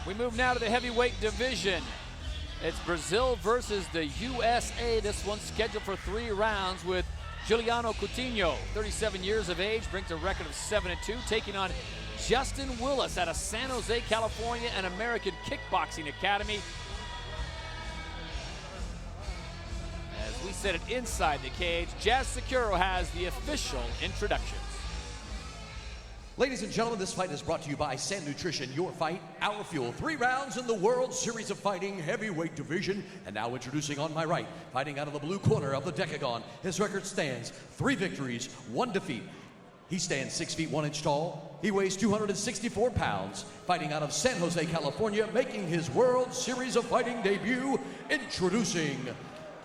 We move now to the heavyweight division. It's Brazil versus the USA. This one's scheduled for 3 rounds with Juliano Coutinho, 37 years of age, brings a record of 7-2, taking on Justin Willis out of San Jose, California, an American Kickboxing Academy. As we set it inside the cage, Jazz Securo has the official introductions. Ladies and gentlemen, this fight is brought to you by Sand Nutrition, your fight, our fuel. 3 rounds in the World Series of Fighting heavyweight division. And now introducing on my right, fighting out of the blue corner of the decagon. His record stands 3 victories, 1 defeat. He stands 6 feet 1 inch tall. He weighs 264 pounds. Fighting out of San Jose, California, making his World Series of Fighting debut. Introducing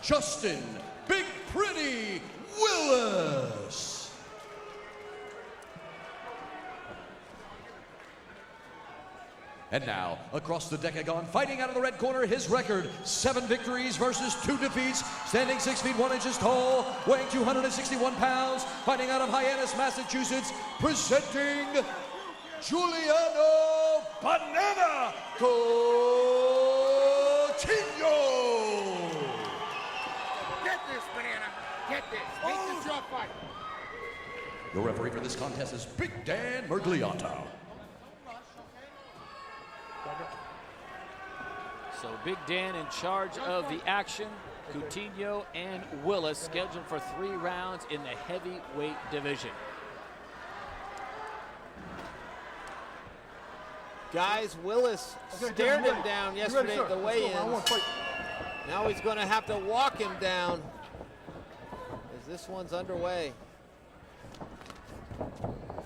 Justin Big Pretty Willis. And now, across the decagon, fighting out of the red corner, his record, 7 victories versus 2 defeats, standing 6 feet 1 inches tall, weighing 261 pounds, fighting out of Hyannis, Massachusetts, presenting Juliano Banana Coutinho. Get this, Banana. Get this. Make this your fight. Your referee for this contest is Big Dan Mergliato. So Big Dan in charge of the action. Coutinho and Willis scheduled for 3 rounds in the heavyweight division. Guys, Willis stared him down yesterday at the weigh-ins. Now he's going to have to walk him down as this one's underway.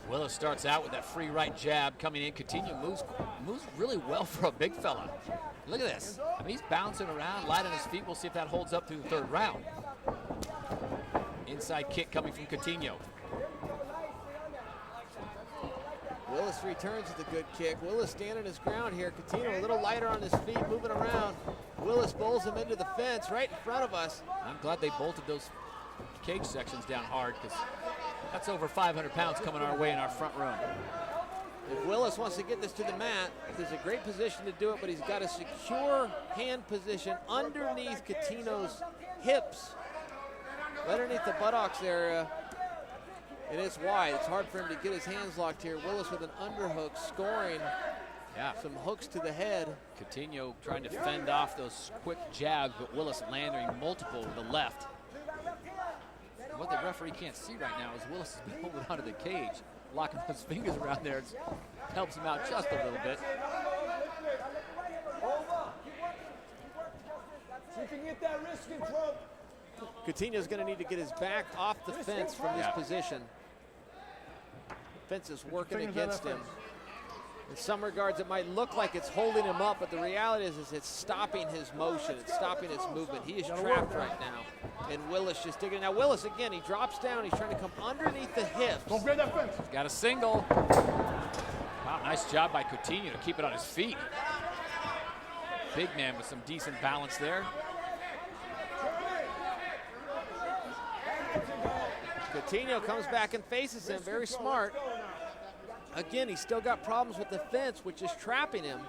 Willis starts out with that free right jab coming in. Coutinho moves really well for a big fella. Look at this. I mean, he's bouncing around, light on his feet. We'll see if that holds up through the 3rd round. Inside kick coming from Coutinho. Willis returns with a good kick. Willis standing his ground here. Coutinho a little lighter on his feet, moving around. Willis bowls him into the fence right in front of us. I'm glad they bolted those cage sections down hard, because that's over 500 pounds coming our way in our front row. If Willis wants to get this to the mat, there's a great position to do it, but he's got a secure hand position underneath Coutinho's hips. Underneath the buttocks there, it is wide. It's hard for him to get his hands locked here. Willis with an underhook, scoring some hooks to the head. Coutinho trying to fend off those quick jabs, but Willis landing multiple to the left. What the referee can't see right now is Willis has been holding onto the cage, locking his fingers around there. It helps him out just a little bit. So you can get that wrist control. Coutinho's going to need to get his back off the fence from this position. Fence is working against him. In some regards, it might look like it's holding him up, but the reality is it's stopping his motion. It's stopping his movement. He is trapped right now. And Willis just digging. Now Willis, again, he drops down. He's trying to come underneath the hips. Don't grab that fence. He's got a single. Wow, nice job by Coutinho to keep it on his feet. Big man with some decent balance there. Coutinho comes back and faces him. Very smart. Again, he's still got problems with the fence, which is trapping him.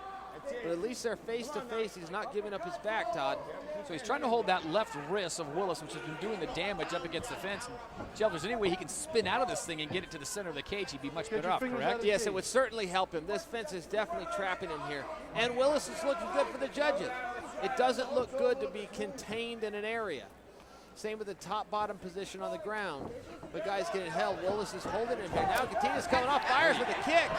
But at least they're face to face. He's not giving up his back, Todd. So he's trying to hold that left wrist of Willis, which has been doing the damage up against the fence. And Jeff, if there's any way he can spin out of this thing and get it to the center of the cage, he'd be much better off, correct? Yes, it would certainly help him. This fence is definitely trapping him here. And Willis is looking good for the judges. It doesn't look good to be contained in an area. Same with the top-bottom position on the ground. But guys getting held. Willis is holding him here. Now Coutinho's coming off, fires with a kick.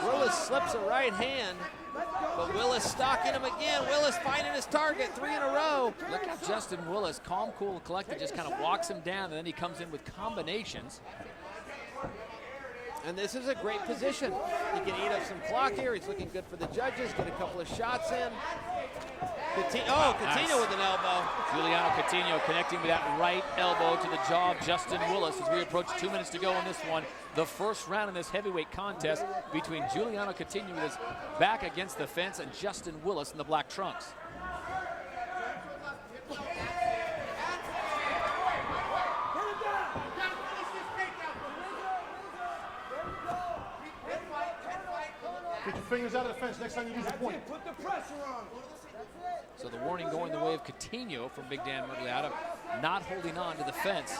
Willis slips a right hand, but Willis stalking him again. Willis finding his target, 3 in a row. Look at Justin Willis, calm, cool, and collected, just kind of walks him down, and then he comes in with combinations. And this is a great position. He can eat up some clock here. He's looking good for the judges. Get a couple of shots in. Coutinho Nice. with an elbow. Juliano Coutinho connecting with that right elbow to the jaw of Justin Willis as we approach 2 minutes to go in this one. The first round in this heavyweight contest between Juliano Coutinho with his back against the fence and Justin Willis in the black trunks. Get your fingers out of the fence next time you use a point. Put the pressure on. So the warning going the way of Coutinho from Big Dan Mergliata, not holding on to the fence.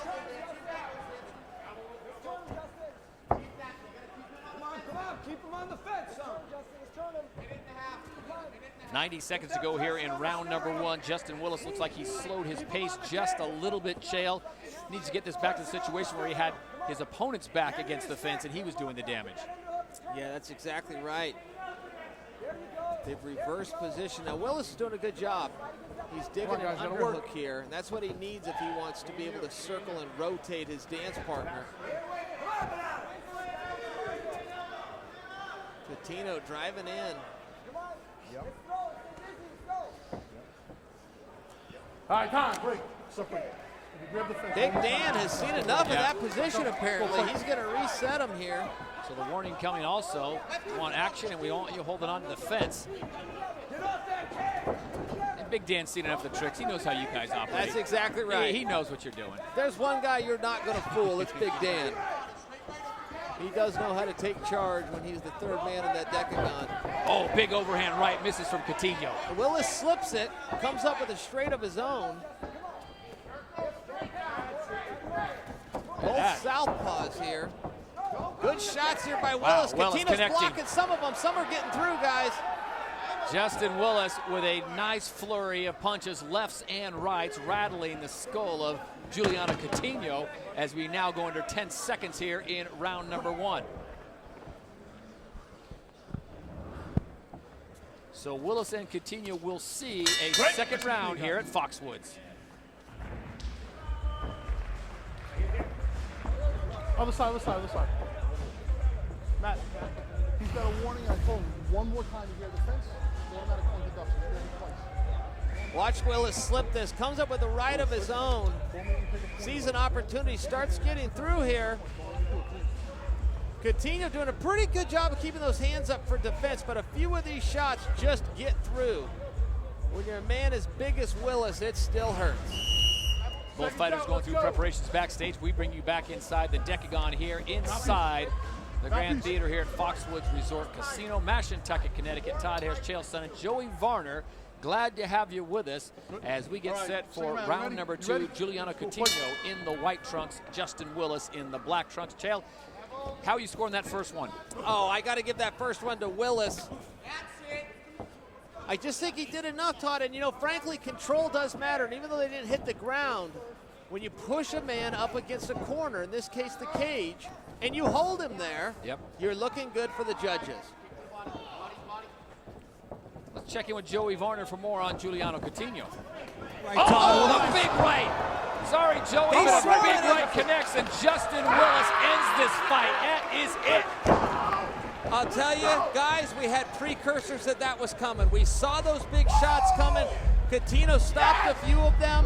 Come on, keep him on the fence, son. 90 seconds to go here in round number 1. Justin Willis looks like he slowed his pace just a little bit, Chael. Needs to get this back to the situation where he had his opponent's back against the fence and he was doing the damage. Yeah, that's exactly right. They've reversed position. Now, Willis is doing a good job. He's digging an underhook here, and that's what he needs if he wants to be able to circle and rotate his dance partner. Coutinho driving in. Yep. All right, time, break. Separate. Big Dan has seen enough of that position, apparently. He's going to reset him here. So the warning coming also. We want action, and we want you holding on to the fence. And Big Dan's seen enough of the tricks. He knows how you guys operate. That's exactly right. He knows what you're doing. There's one guy you're not going to fool. It's Big Dan. He does know how to take charge when he's the third man in that decagon. Oh, big overhand right, misses from Coutinho. Willis slips it, comes up with a straight of his own. Both southpaws here. Good shots here by Willis. Willis Coutinho's connecting. blocking some of them. Some are getting through, guys. Justin Willis with a nice flurry of punches, lefts and rights, rattling the skull of Juliano Coutinho as we now go under 10 seconds here in round number 1. So Willis and Coutinho will see a second round here at Foxwoods. Other side, other side, other side. Matt, he's got a warning. I told him one more time to get the fence. Automatic point deduction. Twice. Watch Willis slip this. Comes up with a right of his own. Sees an opportunity. Starts getting through here. Coutinho doing a pretty good job of keeping those hands up for defense, but a few of these shots just get through. When you're a man as big as Willis, it still hurts. Both fighters going through preparations backstage. We bring you back inside the decagon here, inside the Grand Theater here at Foxwoods Resort Casino, Mashantucket, Connecticut. Todd Harris, Chael Sonnen, Joey Varner. Glad to have you with us as we get set for round number 2. Juliano Coutinho in the white trunks, Justin Willis in the black trunks. Chael, how are you scoring that first one? Oh, I got to give that first one to Willis. I just think he did enough, Todd, and you know, frankly, control does matter, and even though they didn't hit the ground, when you push a man up against a corner, in this case the cage, and you hold him there, you're looking good for the judges. Let's check in with Joey Varner for more on Juliano Coutinho. Right, oh, a big right! Sorry, Joey, but a big right connects, and Justin Willis ends this fight. That is it. I'll tell you, guys, we had precursors that was coming. We saw those big shots coming. Coutinho stopped a few of them,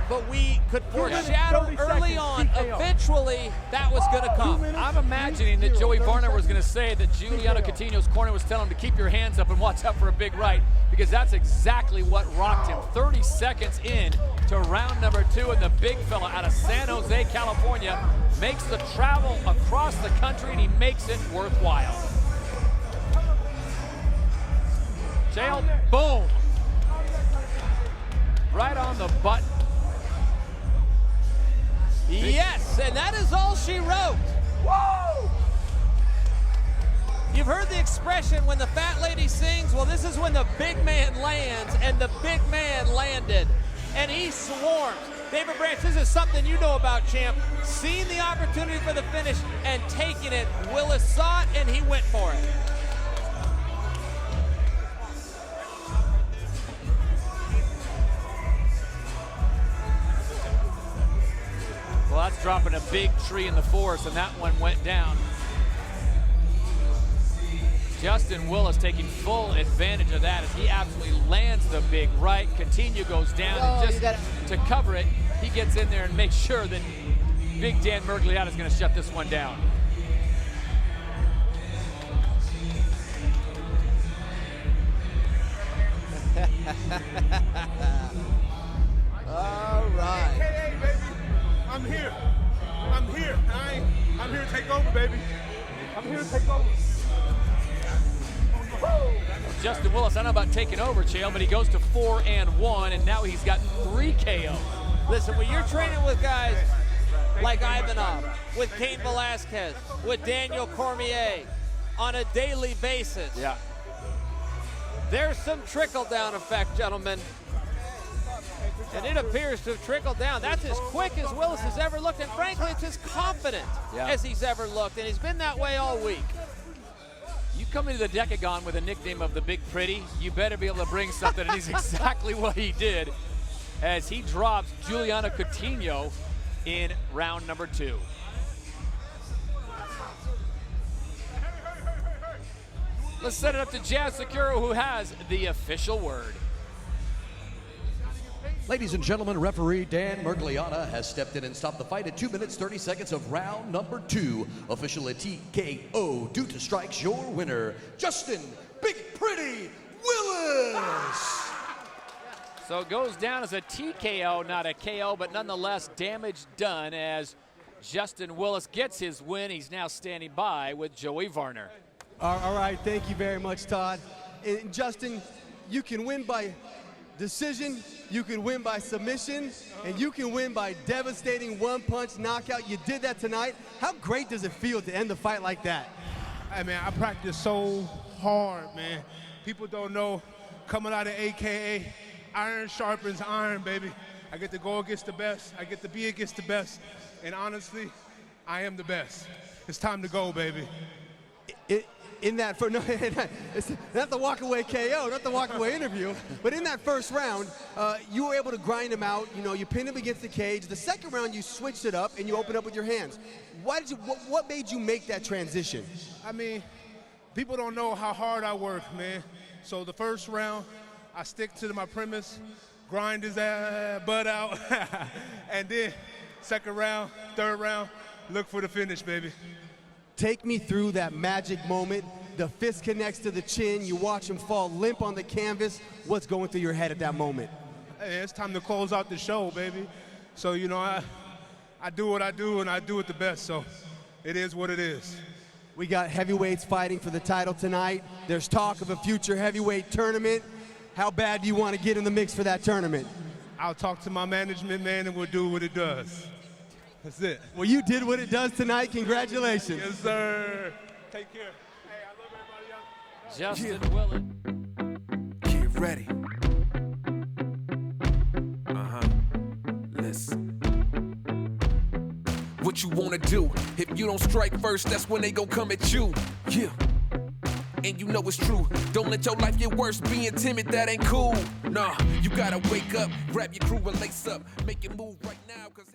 but we could foreshadow early on, eventually, that was going to come. I'm imagining that Joey Varner was going to say that Juliano Coutinho's corner was telling him to keep your hands up and watch out for a big right, because that's exactly what rocked him. 30 seconds in to round number 2, and the big fella out of San Jose, California, makes the travel across the country, and he makes it worthwhile. Chael, boom. Right on the button. Yes, and that is all she wrote. Whoa! You've heard the expression, when the fat lady sings, well, this is when the big man lands, and the big man landed, and he swarms. David Branch, this is something you know about, champ. Seeing the opportunity for the finish and taking it. Willis saw it, and he went for it. Well, that's dropping a big tree in the forest, and that one went down. Justin Willis taking full advantage of that as he absolutely lands the big right. Coutinho goes down, and just to cover it, he gets in there and makes sure that Big Dan Mergliata is going to shut this one down. All right. Hey, baby. I'm here. I'm here. I'm here to take over, baby. I'm here to take over. Justin Willis, I don't know about taking over, Chael, but he goes to 4-1, and now he's gotten 3 KO. Listen, when you're training with guys like Ivanov, with Cain Velasquez, with Daniel Cormier on a daily basis, there's some trickle-down effect, gentlemen. And it appears to have trickled down. That's as quick as Willis has ever looked, and frankly, it's as confident as he's ever looked, and he's been that way all week. You come into the Decagon with a nickname of the Big Pretty, you better be able to bring something, and he's exactly what he did as he drops Juliano Coutinho in round number 2. Let's set it up to Jazz Securo, who has the official word. Ladies and gentlemen, referee Dan Mergliana has stepped in and stopped the fight at 2 minutes, 30 seconds of round number 2. Official at TKO due to strikes, your winner, Justin Big Pretty Willis. So it goes down as a TKO, not a KO, but nonetheless damage done as Justin Willis gets his win. He's now standing by with Joey Varner. All right, thank you very much, Todd. And Justin, you can win by decision, you can win by submission, and you can win by devastating one-punch knockout. You did that tonight. How great does it feel to end the fight like that? Hey, man, I practice so hard, man. People don't know, coming out of AKA, iron sharpens iron, baby. I get to go against the best. I get to be against the best. And honestly, I am the best. It's time to go, baby. It's not the walk-away KO, not the walk-away interview, but in that first round, you were able to grind him out. You know, you pinned him against the cage. The second round, you switched it up and you opened up with your hands. What made you make that transition? I mean, people don't know how hard I work, man. So the first round, I stick to my premise, grind his butt out, and then second round, third round, look for the finish, baby. Take me through that magic moment. The fist connects to the chin. You watch him fall limp on the canvas. What's going through your head at that moment? Hey, it's time to close out the show, baby. So, you know, I do what I do, and I do it the best. So it is what it is. We got heavyweights fighting for the title tonight. There's talk of a future heavyweight tournament. How bad do you want to get in the mix for that tournament? I'll talk to my management, man, and we'll do what it does. That's it. Well, you did what it does tonight. Congratulations. Yes, sir. Take care. Hey, I love everybody Justin Willis. Get ready. Listen. What you wanna do? If you don't strike first, that's when they gon' come at you. Yeah. And you know it's true. Don't let your life get worse. Being timid, that ain't cool. Nah, you gotta wake up, grab your crew and lace up. Make it move right now, 'cause